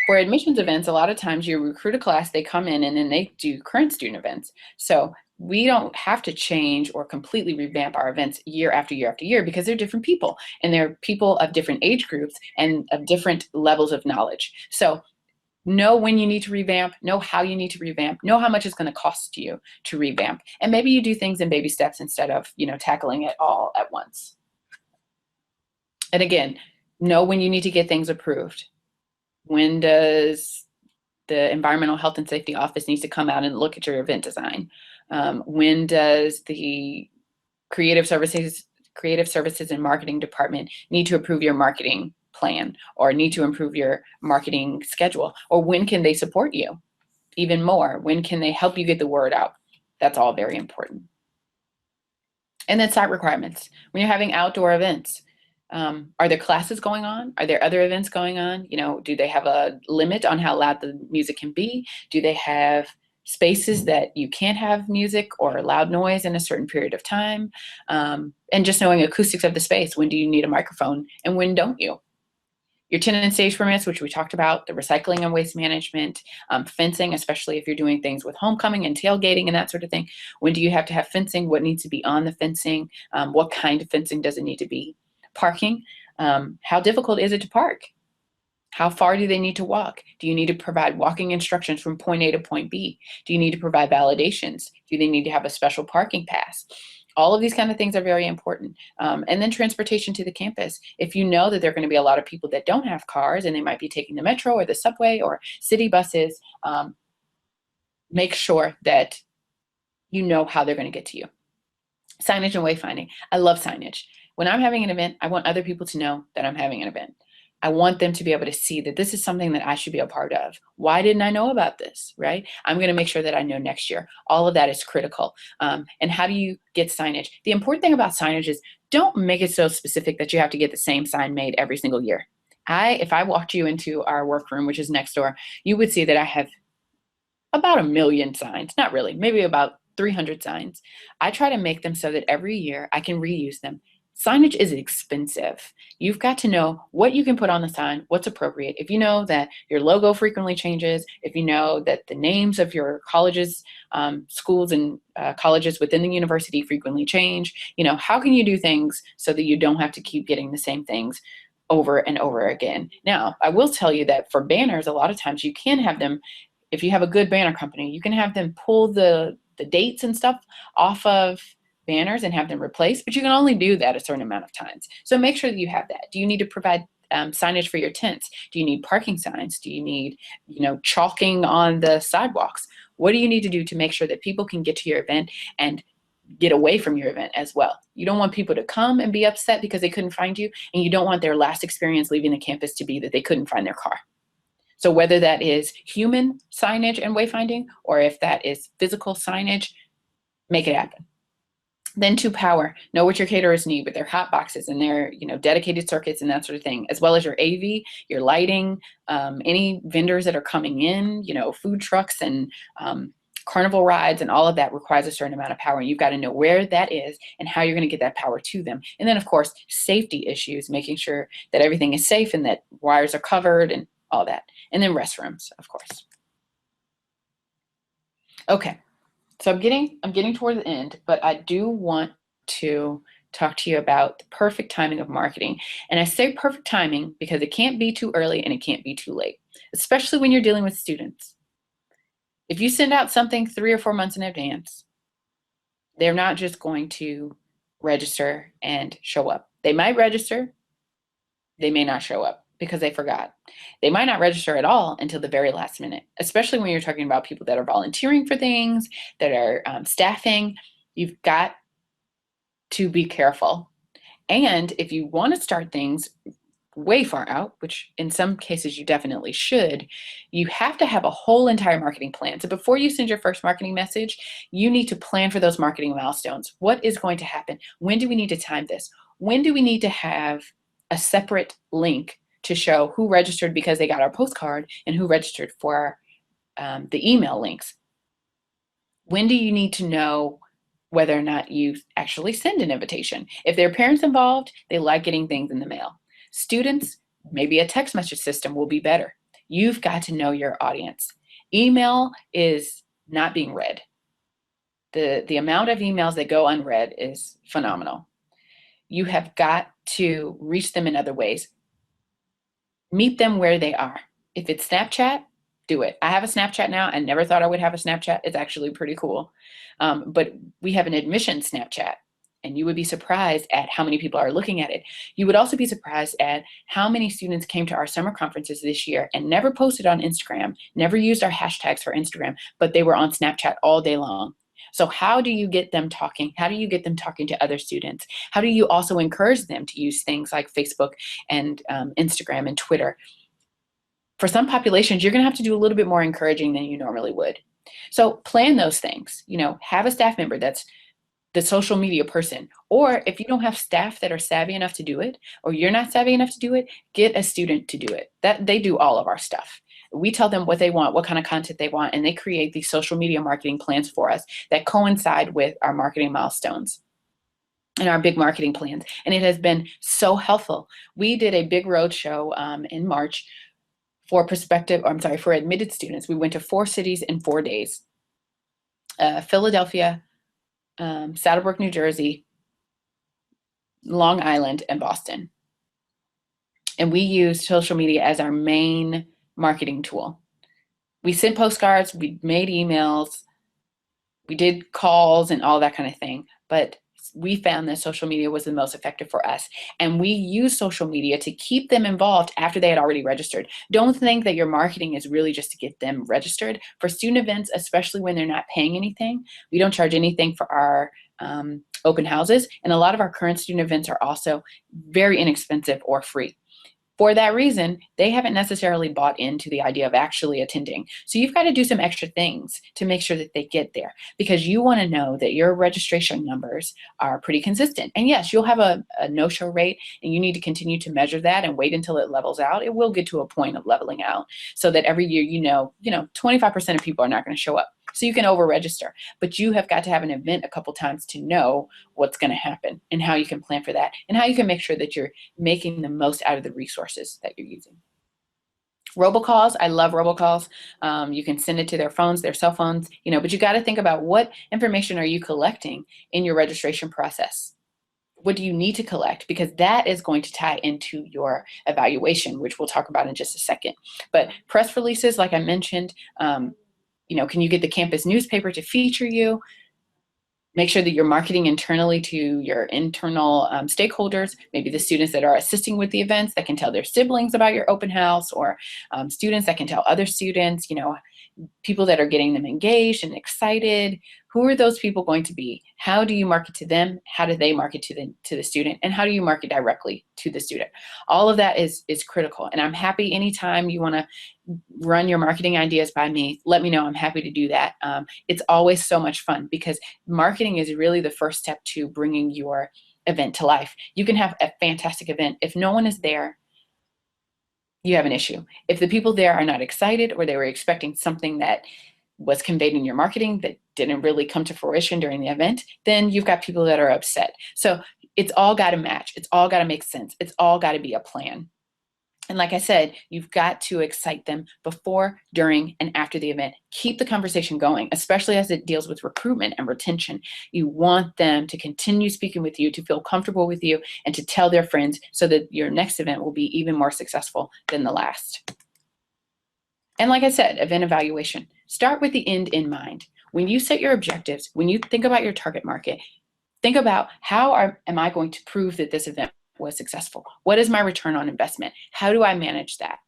For admissions events, a lot of times you recruit a class, they come in and then they do current student events. So we don't have to change or completely revamp our events year after year after year because they're different people and they're people of different age groups and of different levels of knowledge. So know when you need to revamp, know how you need to revamp, know how much it's going to cost you to revamp. And maybe you do things in baby steps instead of, tackling it all at once. And again, know when you need to get things approved. When does the Environmental Health and Safety Office needs to come out and look at your event design? When does the Creative Services and Marketing Department need to approve your marketing plan or need to improve your marketing schedule? Or when can they support you even more? When can they help you get the word out? That's all very important. And then site requirements. When you're having outdoor events, are there classes going on? Are there other events going on? Do they have a limit on how loud the music can be? Do they have spaces that you can't have music or loud noise in a certain period of time, and just knowing acoustics of the space. When do you need a microphone and when don't you? Your tenant and stage permits, which we talked about, the recycling and waste management, fencing, especially if you're doing things with homecoming and tailgating and that sort of thing. When do you have to have fencing? What needs to be on the fencing? What kind of fencing does it need to be? Parking, how difficult is it to park? How far do they need to walk? Do you need to provide walking instructions from point A to point B? Do you need to provide validations? Do they need to have a special parking pass? All of these kind of things are very important. And then transportation to the campus. If you know that there are going to be a lot of people that don't have cars and they might be taking the metro or the subway or city buses, make sure that you know how they're going to get to you. Signage and wayfinding. I love signage. When I'm having an event, I want other people to know that I'm having an event. I want them to be able to see that this is something that I should be a part of. Why didn't I know about this, right? I'm going to make sure that I know next year. All of that is critical. And how do you get signage? The important thing about signage is don't make it so specific that you have to get the same sign made every single year. If I walked you into our workroom, which is next door, you would see that I have about 1 million signs. Not really, maybe about 300 signs. I try to make them so that every year I can reuse them. Signage is expensive. You've got to know what you can put on the sign, what's appropriate. If you know that your logo frequently changes, if you know that the names of your colleges, schools and colleges within the university frequently change, how can you do things so that you don't have to keep getting the same things over and over again? Now, I will tell you that for banners, a lot of times you can have them, if you have a good banner company, you can have them pull the dates and stuff off of banners and have them replaced, but you can only do that a certain amount of times. So make sure that you have that. Do you need to provide signage for your tents? Do you need parking signs? Do you need, chalking on the sidewalks? What do you need to do to make sure that people can get to your event and get away from your event as well? You don't want people to come and be upset because they couldn't find you, and you don't want their last experience leaving the campus to be that they couldn't find their car. So whether that is human signage and wayfinding, or if that is physical signage, make it happen. Then to power, know what your caterers need with their hot boxes and their dedicated circuits and that sort of thing, as well as your AV, your lighting, any vendors that are coming in, food trucks and carnival rides, and all of that requires a certain amount of power. And you've got to know where that is and how you're going to get that power to them. And then, of course, safety issues, making sure that everything is safe and that wires are covered and all that. And then restrooms, of course. Okay. So I'm getting toward the end, but I do want to talk to you about the perfect timing of marketing. And I say perfect timing because it can't be too early and it can't be too late, especially when you're dealing with students. If you send out something 3 or 4 months in advance, they're not just going to register and show up. They might register, they may not show up because they forgot. They might not register at all until the very last minute, especially when you're talking about people that are volunteering for things, that are staffing. You've got to be careful. And if you want to start things way far out, which in some cases you definitely should, you have to have a whole entire marketing plan. So before you send your first marketing message, you need to plan for those marketing milestones. What is going to happen? When do we need to time this? When do we need to have a separate link to show who registered because they got our postcard and who registered for the email links? When do you need to know whether or not you actually send an invitation? If there are parents involved, they like getting things in the mail. Students, maybe a text message system will be better. You've got to know your audience. Email is not being read. The amount of emails that go unread is phenomenal. You have got to reach them in other ways. Meet them where they are. If it's Snapchat, do it. I have a Snapchat now. I never thought I would have a Snapchat. It's actually pretty cool. But we have an admission Snapchat, and you would be surprised at how many people are looking at it. You would also be surprised at how many students came to our summer conferences this year and never posted on Instagram, never used our hashtags for Instagram, but they were on Snapchat all day long. So how do you get them talking? How do you get them talking to other students? How do you also encourage them to use things like Facebook and Instagram and Twitter? For some populations, you're going to have to do a little bit more encouraging than you normally would. So plan those things. Have a staff member that's the social media person. Or if you don't have staff that are savvy enough to do it, or you're not savvy enough to do it, get a student to do it. That they do all of our stuff. We tell them what they want, what kind of content they want, and they create these social media marketing plans for us that coincide with our marketing milestones and our big marketing plans. And it has been so helpful. We did a big roadshow in March for for admitted students. We went to 4 cities in 4 days: Philadelphia, Saddlebrook, New Jersey, Long Island, and Boston. And we used social media as our main marketing tool. We sent postcards, we made emails, we did calls and all that kind of thing. But we found that social media was the most effective for us. And we use social media to keep them involved after they had already registered. Don't think that your marketing is really just to get them registered. For student events, especially when they're not paying anything, we don't charge anything for our open houses. And a lot of our current student events are also very inexpensive or free. For that reason, they haven't necessarily bought into the idea of actually attending. So you've got to do some extra things to make sure that they get there, because you want to know that your registration numbers are pretty consistent. And yes, you'll have a no-show rate, and you need to continue to measure that and wait until it levels out. It will get to a point of leveling out so that every year, 25% of people are not going to show up. So you can over-register, but you have got to have an event a couple times to know what's going to happen and how you can plan for that and how you can make sure that you're making the most out of the resources that you're using. Robocalls, I love robocalls. You can send it to their phones, their cell phones, but you got to think about what information are you collecting in your registration process. What do you need to collect? Because that is going to tie into your evaluation, which we'll talk about in just a second. But press releases, like I mentioned, can you get the campus newspaper to feature you? Make sure that you're marketing internally to your internal stakeholders, maybe the students that are assisting with the events that can tell their siblings about your open house, or students that can tell other students, people that are getting them engaged and excited. Who are those people going to be? How do you market to them? How do they market to the student? And how do you market directly to the student? All of that is critical. And I'm happy anytime you want to run your marketing ideas by me, let me know. I'm happy to do that. It's always so much fun, because marketing is really the first step to bringing your event to life. You can have a fantastic event. If no one is there, you have an issue. If the people there are not excited, or they were expecting something that was conveyed in your marketing that didn't really come to fruition during the event, then you've got people that are upset. So it's all got to match. It's all got to make sense. It's all got to be a plan. And like I said, you've got to excite them before, during, and after the event. Keep the conversation going, especially as it deals with recruitment and retention. You want them to continue speaking with you, to feel comfortable with you, and to tell their friends, so that your next event will be even more successful than the last. And like I said, event evaluation. Start with the end in mind. When you set your objectives, when you think about your target market, think about how am I going to prove that this event was successful? What is my return on investment? How do I manage that?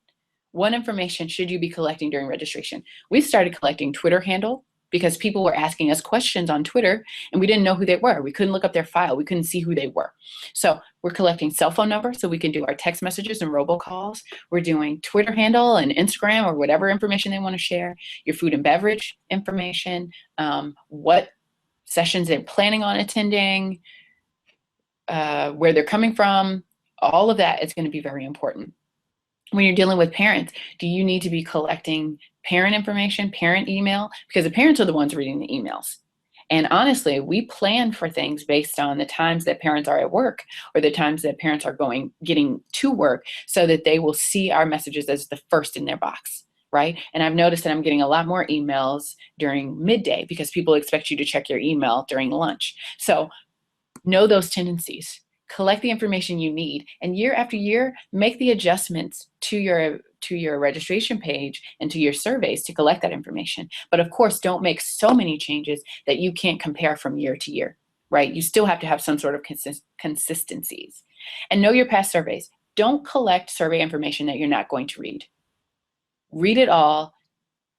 What information should you be collecting during registration? We started collecting Twitter handle because people were asking us questions on Twitter and we didn't know who they were. We couldn't look up their file. We couldn't see who they were. So we're collecting cell phone number so we can do our text messages and robocalls. We're doing Twitter handle and Instagram, or whatever information they want to share, your food and beverage information, what sessions they're planning on attending, where they're coming from. All of that is going to be very important. When you're dealing with parents, do you need to be collecting parent information, parent email? Because the parents are the ones reading the emails. And honestly, we plan for things based on the times that parents are at work, or the times that parents are getting to work, so that they will see our messages as the first in their box, right? And I've noticed that I'm getting a lot more emails during midday, because people expect you to check your email during lunch. So know those tendencies. Collect the information you need, and year after year, make the adjustments to your registration page and to your surveys to collect that information. But of course, don't make so many changes that you can't compare from year to year, right? You still have to have some sort of consistencies. And know your past surveys. Don't collect survey information that you're not going to read. Read it all.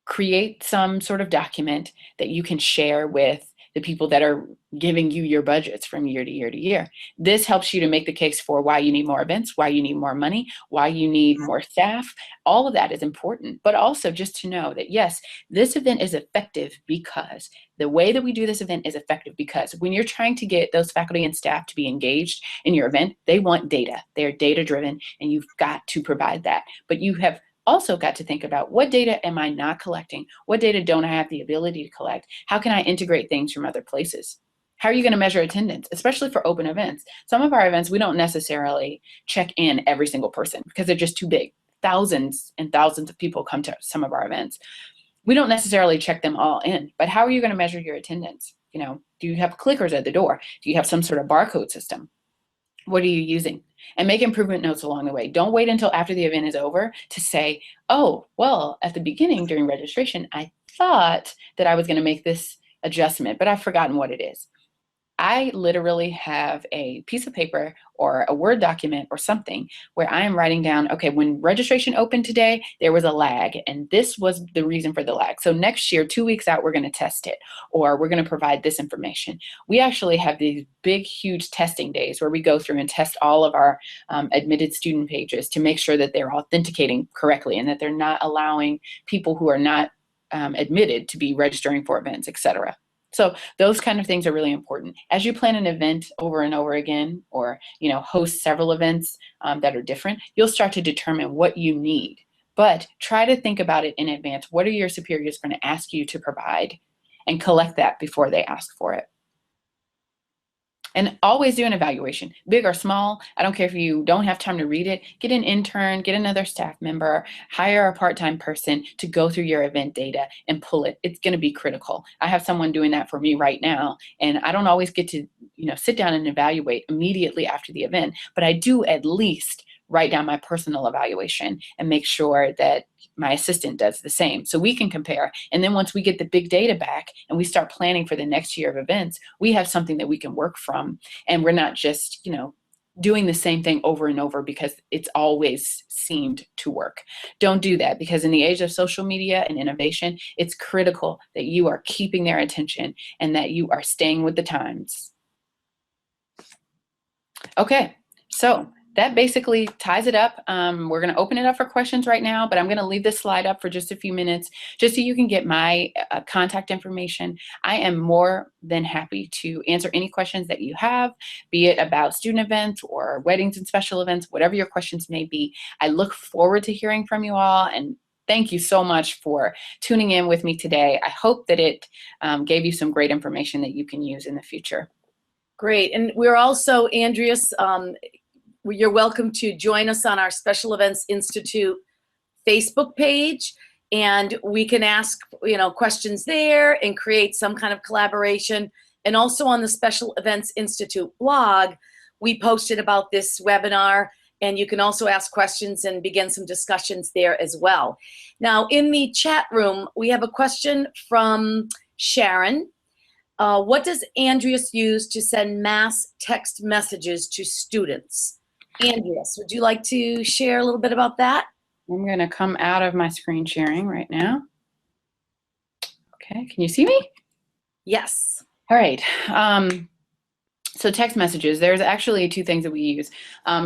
Create some sort of document that you can share with the people that are giving you your budgets from year to year to year. This helps you to make the case for why you need more events, why you need more money, why you need more staff. All of that is important, but also just to know that, yes, this event is effective because the way that we do this event is effective because when you're trying to get those faculty and staff to be engaged in your event, they want data. They're data driven, and you've got to provide that. But you have also got to think about, what data am I not collecting? What data don't I have the ability to collect? How can I integrate things from other places? How are you going to measure attendance, especially for open events? Some of our events, we don't necessarily check in every single person because they're just too big. Thousands and thousands of people come to some of our events. We don't necessarily check them all in, but how are you going to measure your attendance? You know, do you have clickers at the door? Do you have some sort of barcode system? What are you using? And make improvement notes along the way. Don't wait until after the event is over to say, oh, well, at the beginning during registration, I thought that I was going to make this adjustment, but I've forgotten what it is. I literally have a piece of paper or a Word document or something where I am writing down, okay, when registration opened today, there was a lag, and this was the reason for the lag. So next year, 2 weeks out, we're going to test it, or we're going to provide this information. We actually have these big, huge testing days where we go through and test all of our admitted student pages to make sure that they're authenticating correctly and that they're not allowing people who are not admitted to be registering for events, etc. So those kind of things are really important. As you plan an event over and over again, or host several events that are different, you'll start to determine what you need. But try to think about it in advance. What are your superiors going to ask you to provide? And collect that before they ask for it. And always do an evaluation, big or small. I don't care if you don't have time to read it. Get an intern, get another staff member, hire a part-time person to go through your event data and pull it. It's going to be critical. I have someone doing that for me right now, and I don't always get to sit down and evaluate immediately after the event, but I do at least write down my personal evaluation and make sure that my assistant does the same, so we can compare. And then once we get the big data back and we start planning for the next year of events, we have something that we can work from, and we're not just doing the same thing over and over because it's always seemed to work. Don't do that, because in the age of social media and innovation, it's critical that you are keeping their attention and that you are staying with the times. Okay, so that basically ties it up. We're going to open it up for questions right now, but I'm going to leave this slide up for just a few minutes just so you can get my contact information. I am more than happy to answer any questions that you have, be it about student events or weddings and special events, whatever your questions may be. I look forward to hearing from you all, and thank you so much for tuning in with me today. I hope that it gave you some great information that you can use in the future. Great. And we're also, Andrias, you're welcome to join us on our Special Events Institute Facebook page, and we can ask questions there and create some kind of collaboration. And also on the Special Events Institute blog, we posted about this webinar, and you can also ask questions and begin some discussions there as well. Now, in the chat room, we have a question from Sharon. What does Andrias use to send mass text messages to students? Andrias, would you like to share a little bit about that? I'm going to come out of my screen sharing right now. Okay, can you see me? Yes. All right. So text messages, there's actually two things that we use.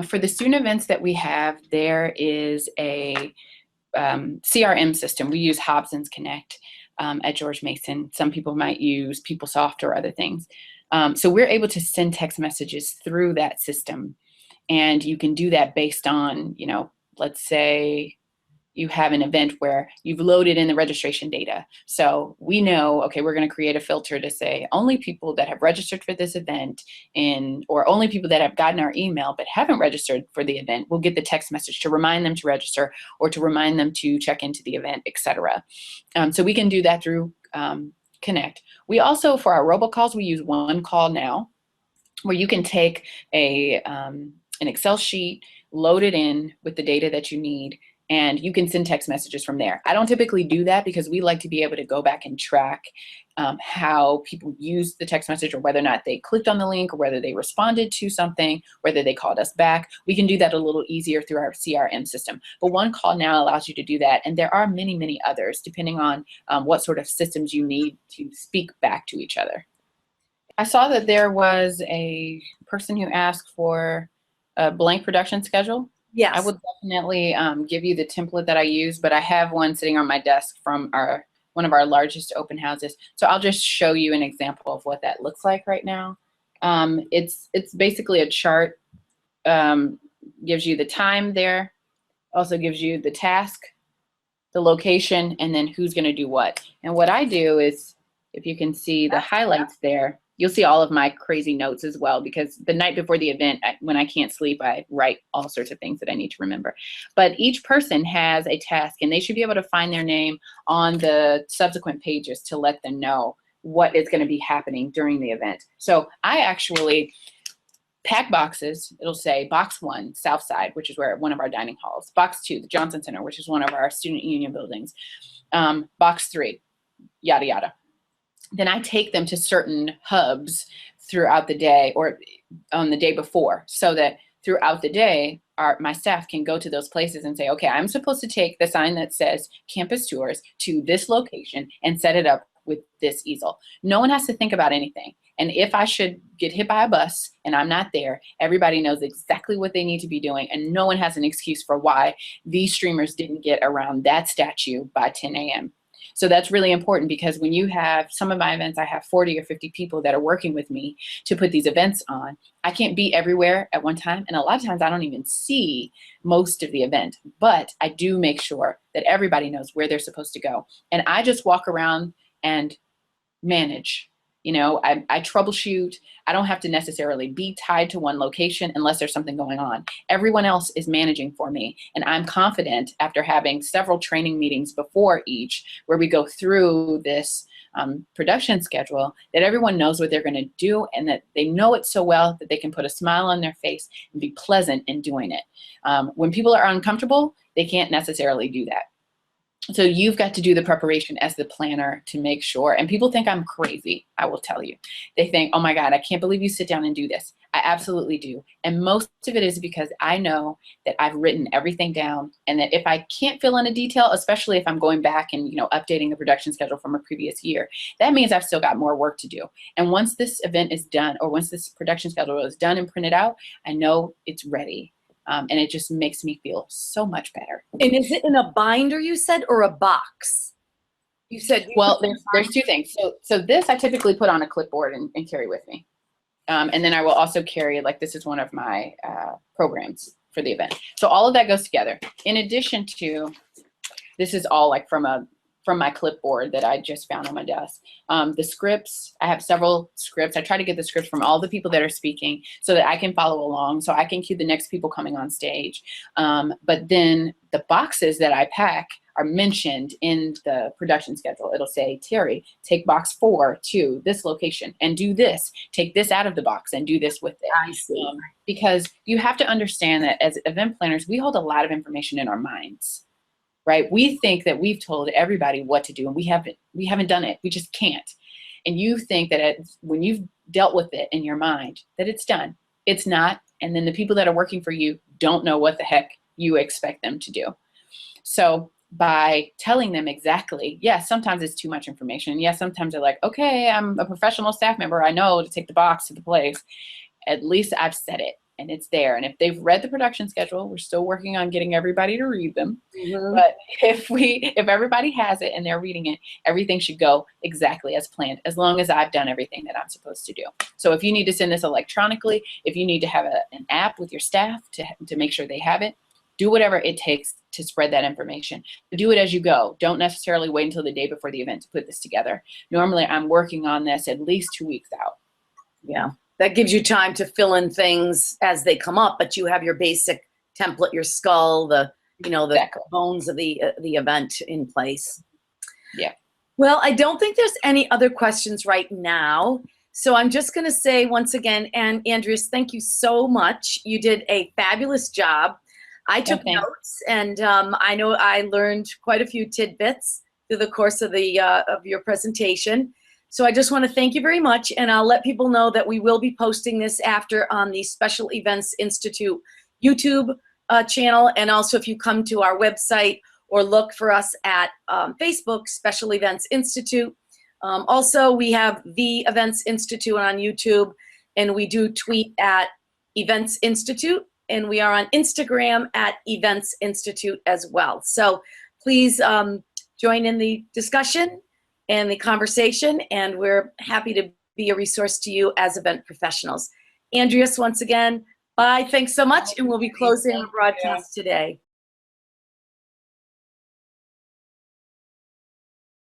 For the student events that we have, there is a CRM system. We use Hobson's Connect at George Mason. Some people might use PeopleSoft or other things. So we're able to send text messages through that system. And you can do that based on, let's say you have an event where you've loaded in the registration data. So we know, okay, we're going to create a filter to say only people that have registered for this event or only people that have gotten our email but haven't registered for the event will get the text message to remind them to register or to remind them to check into the event, etc. So we can do that through Connect. We also, for our robocalls, we use One Call Now, where you can take an Excel sheet, load it in with the data that you need, and you can send text messages from there. I don't typically do that because we like to be able to go back and track how people use the text message, or whether or not they clicked on the link, or whether they responded to something, whether they called us back. We can do that a little easier through our CRM system. But One Call Now allows you to do that, and there are many, many others depending on what sort of systems you need to speak back to each other. I saw that there was a person who asked for a blank production schedule. Yes. I would definitely give you the template that I use, but I have one sitting on my desk from one of our largest open houses. So I'll just show you an example of what that looks like right now. It's basically a chart, gives you the time there, also gives you the task the location, and then who's going to do what. And what I do is, if you can see the highlights there, you'll see all of my crazy notes as well, because the night before the event, when I can't sleep, I write all sorts of things that I need to remember. But each person has a task, and they should be able to find their name on the subsequent pages to let them know what is going to be happening during the event. So I actually pack boxes. It'll say box 1, South Side, which is where one of our dining halls. Box 2, the Johnson Center, which is one of our student union buildings. Box 3, yada, yada. Then I take them to certain hubs throughout the day or on the day before, so that throughout the day, my staff can go to those places and say, okay, I'm supposed to take the sign that says campus tours to this location and set it up with this easel. No one has to think about anything. And if I should get hit by a bus and I'm not there, everybody knows exactly what they need to be doing, and no one has an excuse for why these streamers didn't get around that statue by 10 a.m. So that's really important, because when you have some of my events, I have 40 or 50 people that are working with me to put these events on. I can't be everywhere at one time, and a lot of times I don't even see most of the event, but I do make sure that everybody knows where they're supposed to go. And I just walk around and manage. You know, I troubleshoot. I don't have to necessarily be tied to one location unless there's something going on. Everyone else is managing for me. And I'm confident, after having several training meetings before each, where we go through this production schedule, that everyone knows what they're going to do, and that they know it so well that they can put a smile on their face and be pleasant in doing it. When people are uncomfortable, they can't necessarily do that. So you've got to do the preparation as the planner to make sure. And people think I'm crazy, I will tell you. They think, oh my God, I can't believe you sit down and do this. I absolutely do. And most of it is because I know that I've written everything down, and that if I can't fill in a detail, especially if I'm going back and, you know, updating the production schedule from a previous year, that means I've still got more work to do. And once this event is done, or once this production schedule is done and printed out, I know it's ready. And it just makes me feel so much better. And is it in a binder, you said, or a box? You said. Well, there's two things. So this I typically put on a clipboard and carry with me. And then I will also carry, like, this is one of my programs for the event. So all of that goes together. In addition to, this is all like from my clipboard that I just found on my desk. The scripts, I have several scripts. I try to get the scripts from all the people that are speaking so that I can follow along, so I can cue the next people coming on stage. But then the boxes that I pack are mentioned in the production schedule. It'll say, Terry, take box 4 to this location and do this. Take this out of the box and do this with it. I see. Because you have to understand that as event planners, we hold a lot of information in our minds. Right? We think that we've told everybody what to do, and we haven't done it. We just can't. And you think that when you've dealt with it in your mind, that it's done. It's not. And then the people that are working for you don't know what the heck you expect them to do. So by telling them exactly, yes, sometimes it's too much information. Yes, sometimes they're like, okay, I'm a professional staff member. I know to take the box to the place. At least I've said it. And it's there. And if they've read the production schedule, we're still working on getting everybody to read them. Mm-hmm. But if everybody has it and they're reading it, everything should go exactly as planned, as long as I've done everything that I'm supposed to do. So if you need to send this electronically, if you need to have an app with your staff to make sure they have it, do whatever it takes to spread that information. But do it as you go. Don't necessarily wait until the day before the event to put this together. Normally, I'm working on this at least 2 weeks out. Yeah. That gives you time to fill in things as they come up, but you have your basic template, your skull, the exactly. bones of the event in place. Yeah. Well, I don't think there's any other questions right now. So I'm just going to say once again, and Andrias, thank you so much. You did a fabulous job. I took notes, and I know I learned quite a few tidbits through the course of your presentation. So I just want to thank you very much, and I'll let people know that we will be posting this after on the Special Events Institute YouTube channel, and also if you come to our website or look for us at Facebook, Special Events Institute. Also, we have the Events Institute on YouTube, and we do tweet at Events Institute, and we are on Instagram at Events Institute as well. So please join in the discussion and the conversation, and we're happy to be a resource to you as event professionals. Andrias, once again, bye. Thanks so much, and we'll be closing our broadcast today.